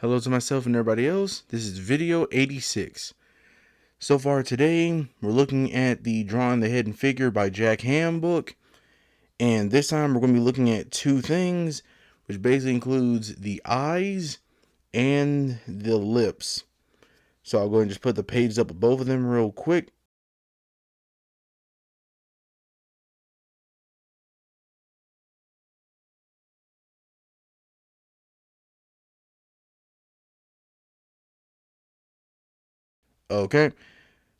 Hello to myself and everybody else. This is video 86. So far today, we're looking at the Drawing the Hidden Figure by Jack Hamm book. And this time we're going to be looking at two things, which basically includes the eyes and the lips. So I'll go ahead and just put the pages up of both of them real quick. Okay.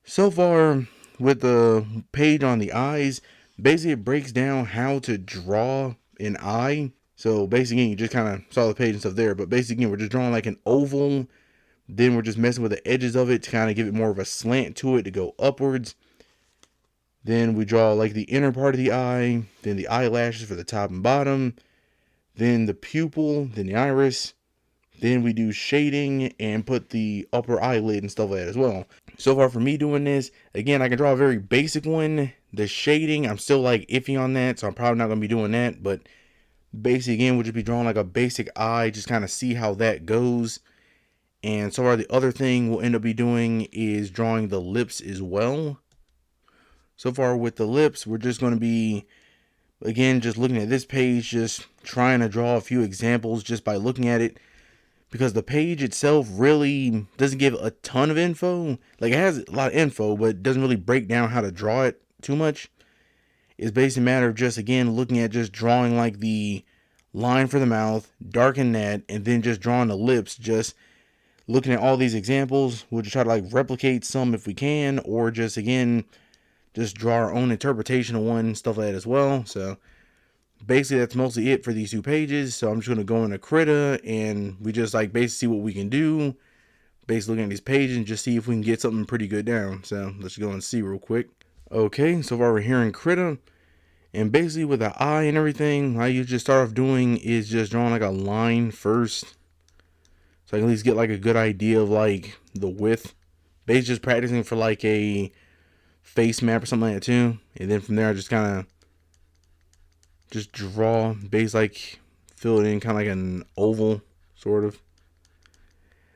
So far, with the page on the eyes, basically it breaks down how to draw an eye. So basically, you just kind of saw the page and stuff there, but basically, we're just drawing like an oval. Then we're just messing with the edges of it to kind of give it more of a slant to it to go upwards. Then we draw like the inner part of the eye, then the eyelashes for the top and bottom, then the pupil, then the iris. Then we do shading and put the upper eyelid and stuff like that as well. So far for me doing this, again, I can draw a very basic one. The shading, I'm still like iffy on that, so I'm probably not going to be doing that. But basic, again, we'll just be drawing like a basic eye, just kind of see how that goes. And so far the other thing we'll end up be doing is drawing the lips as well. So far with the lips, we're just going to be, again, just looking at this page, just trying to draw a few examples just by looking at it. Because the page itself really doesn't give a ton of info. Like, it has a lot of info, but it doesn't really break down how to draw it too much. It's basically a matter of just, again, looking at just drawing like the line for the mouth, darken that, and then just drawing the lips. Just looking at all these examples, we'll just try to like replicate some if we can, or just, again, just draw our own interpretation of one, stuff like that as well. So basically that's mostly it for these two pages. So I'm just going to go into Krita and we just like basically see what we can do. Basically looking at these pages and just see if we can get something pretty good down. So let's go and see real quick. Okay, so far we're here in Krita. And basically with the eye and everything, how you just start off doing is just drawing like a line first. So I can at least get like a good idea of like the width. Basically just practicing for like a face map or something like that too. And then from there I just kind of just draw base, like fill it in kind of like an oval sort of.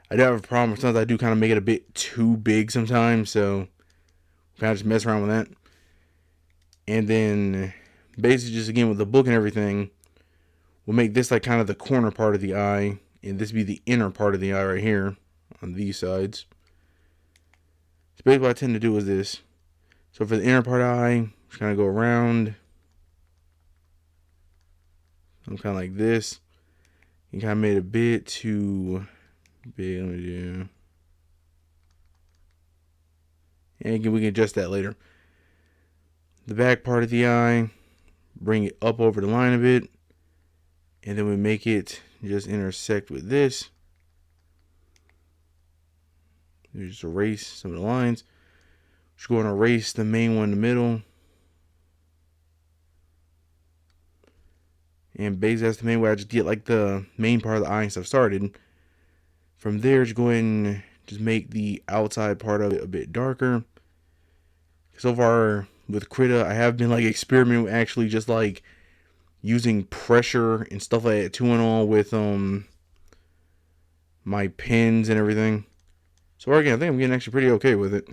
I do have a problem sometimes I do kind of make it a bit too big sometimes, so kind of just mess around with that. And then basically just again with the book and everything, we'll make this like kind of the corner part of the eye, and this be the inner part of the eye right here on these sides. So basically what I tend to do is this. So for the inner part of the eye, just kind of go around. I'm kind of like this. You kind of made it a bit too big. Let me do. And again, we can adjust that later. The back part of the eye, bring it up over the line a bit. And then we make it just intersect with this. We just erase some of the lines. Just go and erase the main one in the middle. And basically that's the main way I just get like the main part of the eye and stuff started. From there, just go ahead and just make the outside part of it a bit darker. So far with Krita, I have been like experimenting with actually just like using pressure and stuff like that to and all with my pens and everything. So again, I think I'm getting actually pretty okay with it.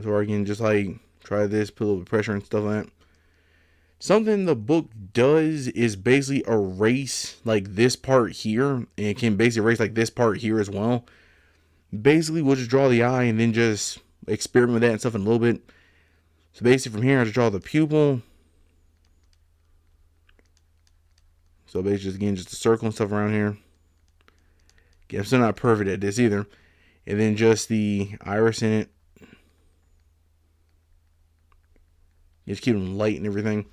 So again, just like try this, put a little bit of pressure and stuff like that. Something the book does is basically erase like this part here, and it can basically erase like this part here as well. Basically, we'll just draw the eye and then just experiment with that and stuff in a little bit. So basically from here, I just draw the pupil. So basically, just, again, just a circle and stuff around here. Again, I'm still not perfect at this either. And then just the iris in it. Just keep them light and everything.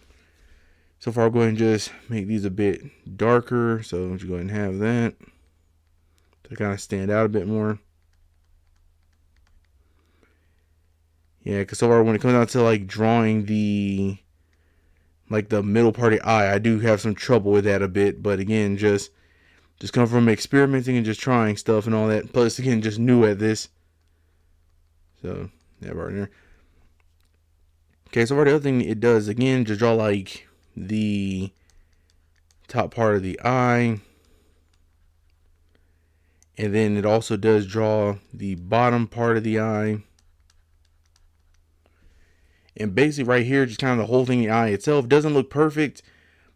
So far, I'll go ahead and just make these a bit darker. So just go ahead and have that to kind of stand out a bit more. Yeah, because so far when it comes down to like drawing the like the middle part of the eye, I do have some trouble with that a bit. But again, just come from experimenting and just trying stuff and all that. Plus, again, just new at this. So that part in there. Okay, so far the other thing it does, again, just draw like the top part of the eye. And then it also does draw the bottom part of the eye. And basically right here, just kind of the whole thing, the eye itself doesn't look perfect,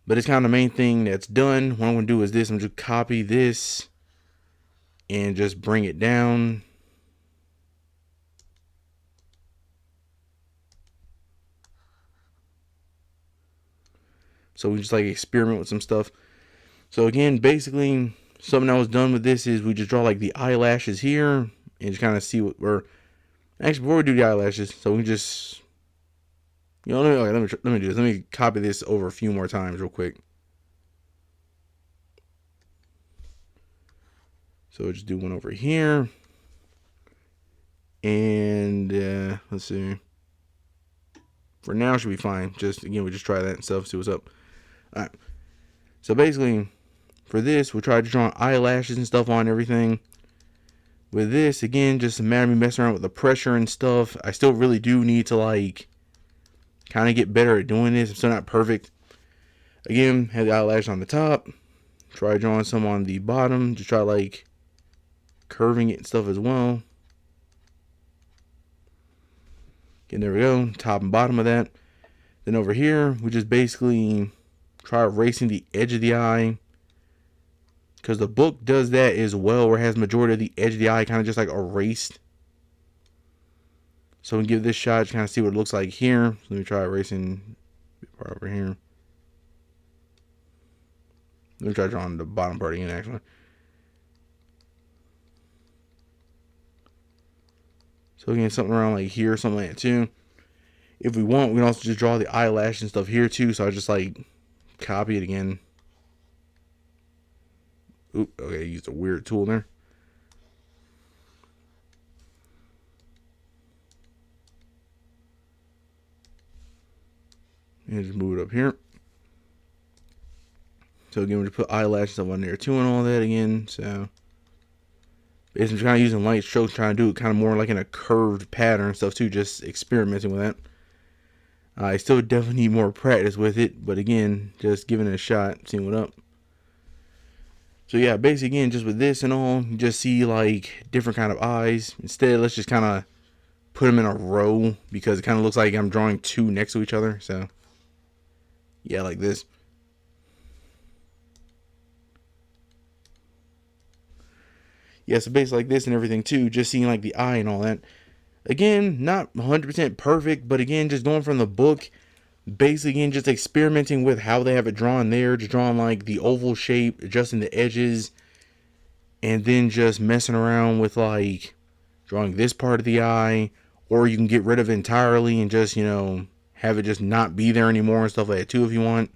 but it's kind of the main thing that's done. What I'm going to do is this. I'm just copy this and just bring it down. So we just like experiment with some stuff. So again, basically something that was done with this is we just draw like the eyelashes here and just kind of see what we're actually before we do the eyelashes. So we just, you know, let me do this. Let me copy this over a few more times real quick. So we'll just do one over here. And let's see. For now, should be fine. Just again, we just try that and stuff, see what's up. All right. So basically, for this, we'll try to draw eyelashes and stuff on everything. With this, again, just a matter of me messing around with the pressure and stuff. I still really do need to like kind of get better at doing this. I'm still not perfect. Again, have the eyelash on the top. Try drawing some on the bottom. Just try like curving it and stuff as well. And there we go, top and bottom of that. Then over here, we just basically try erasing the edge of the eye, because the book does that as well, where it has majority of the edge of the eye kind of just like erased. So we give this shot, kind of see what it looks like here. So let me try erasing part over here. Let me try drawing the bottom part again, actually. So again, something around like here, something like that too. If we want, we can also just draw the eyelash and stuff here too. So I just like copy it again. Oop, okay, I used a weird tool there. And just move it up here. So again, we just put eyelash stuff on there too and all that again. So basically, I'm kind of using light strokes, trying to do it kind of more like in a curved pattern and stuff too, just experimenting with that. I still definitely need more practice with it, but again, just giving it a shot, seeing what up. So yeah, basically again, just with this and all, you just see like different kind of eyes. Instead, let's just kind of put them in a row, because it kind of looks like I'm drawing two next to each other. So yeah, like this. Yeah, so basically like this and everything too, just seeing like the eye and all that. Again, not 100% perfect, but again, just going from the book, basically again, just experimenting with how they have it drawn there, just drawing like the oval shape, adjusting the edges, and then just messing around with like drawing this part of the eye, or you can get rid of it entirely and just, you know, have it just not be there anymore and stuff like that too if you want.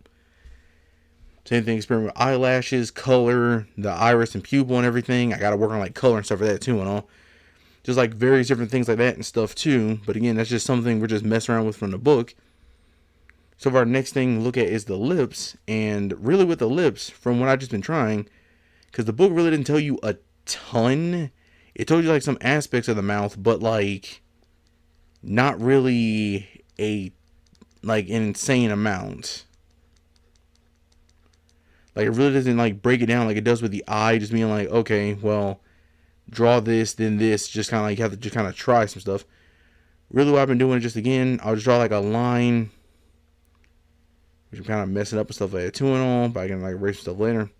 Same thing, experiment with eyelashes, color, the iris and pupil and everything. I gotta work on like color and stuff for that too and all. Just like various different things like that and stuff too. But again, that's just something we're just messing around with from the book. So our next thing to look at is the lips. And really with the lips, from what I've just been trying, because the book really didn't tell you a ton. It told you like some aspects of the mouth, but like not really a like an insane amount. Like it really doesn't like break it down like it does with the eye, just being like, okay, well, draw this, then this. Just kind of like you have to just kind of try some stuff. Really what I've been doing is just, again, I'll just draw like a line, which I'm kind of messing up and stuff like that too and all, but I can like erase stuff later.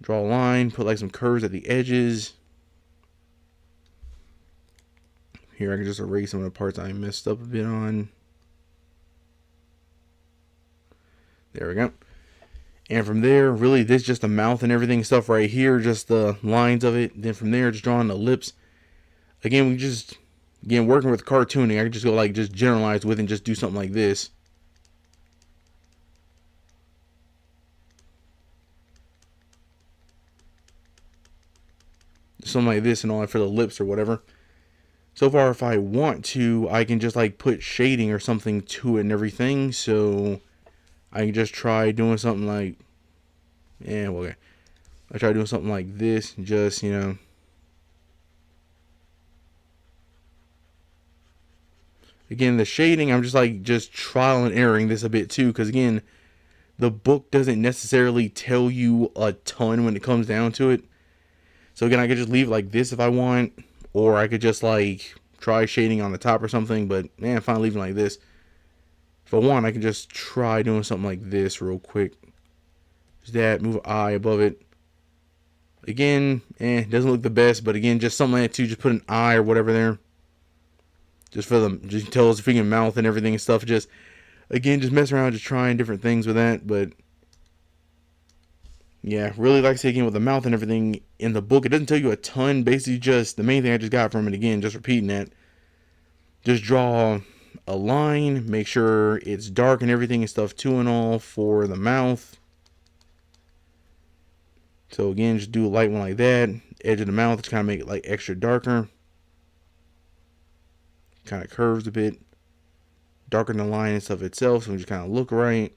Draw a line, put like some curves at the edges. Here I can just erase some of the parts I messed up a bit on. There we go. And from there, really, this just the mouth and everything stuff right here, just the lines of it. Then from there, just drawing the lips. Again, we just, again, working with cartooning, I can just go like, just generalize with and just do something like this. Something like this and all that for the lips or whatever. So far, if I want to, I can just like put shading or something to it and everything. So I can just try doing something like, yeah, well, okay. I try doing something like this, just, you know. Again, the shading, I'm just like, just trial and erroring this a bit too, because again, the book doesn't necessarily tell you a ton when it comes down to it. So again, I could just leave it like this if I want, or I could just like try shading on the top or something, but man, I'm fine leaving like this. If I want, I can just try doing something like this real quick. Just that, move an eye above it. Again, doesn't look the best, but again, just something like that too. Just put an eye or whatever there. Just for the, just tell us freaking mouth and everything and stuff. Just, again, just mess around, just trying different things with that, but yeah, really like taking with the mouth and everything in the book. It doesn't tell you a ton. Basically, just the main thing I just got from it, again, just repeating that. Just draw a line, make sure it's dark and everything and stuff too and all for the mouth. So again, just do a light one like that. Edge of the mouth, just kind of make it like extra darker. Kind of curves a bit. Darken the line and stuff itself, so we just kind of look right.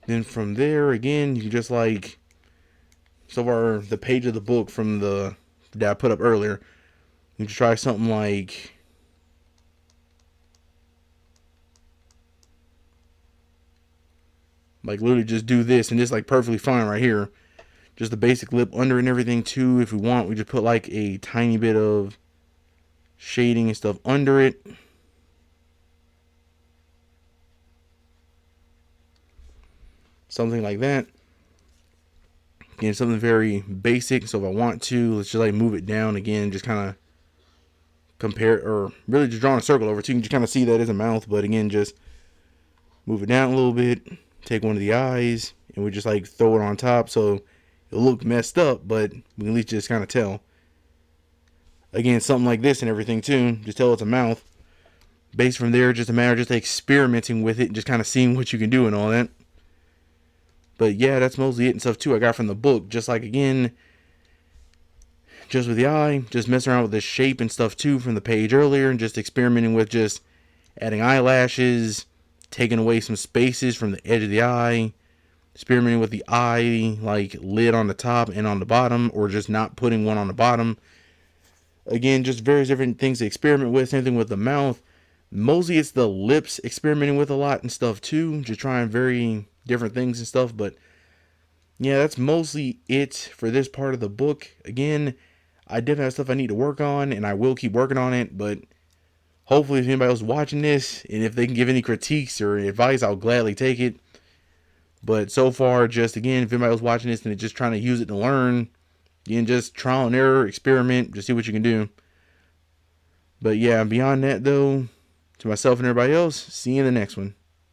Then from there, again, you can just like, so far the page of the book from the that I put up earlier, you can try something like literally just do this, and this like perfectly fine right here. Just the basic lip under and everything too. If we want, we just put like a tiny bit of shading and stuff under it. Something like that. Again, something very basic. So if I want to, let's just like move it down again. Just kind of compare, or really just drawing a circle over it. So you can just kind of see that as a mouth. But again, just move it down a little bit. Take one of the eyes, and we just like throw it on top. So it'll look messed up, but we can at least just kind of tell. Again, something like this and everything too. Just tell it's a mouth. Based from there, just a matter of just experimenting with it and just kind of seeing what you can do and all that. But yeah, that's mostly it and stuff too I got from the book. Just like, again, just with the eye, just messing around with the shape and stuff too from the page earlier, and just experimenting with just adding eyelashes, taking away some spaces from the edge of the eye, experimenting with the eye like lid on the top and on the bottom, or just not putting one on the bottom. Again, just various different things to experiment with. Same thing with the mouth. Mostly it's the lips experimenting with a lot and stuff too. Just trying very different things and stuff. But yeah, that's mostly it for this part of the book. Again, I definitely have stuff I need to work on, and I will keep working on it. But hopefully if anybody else watching this, and if they can give any critiques or advice, I'll gladly take it. But so far, just again, if anybody else watching this and they're just trying to use it to learn, again, just trial and error, experiment, just see what you can do. But yeah, beyond that though, to myself and everybody else, see you in the next one.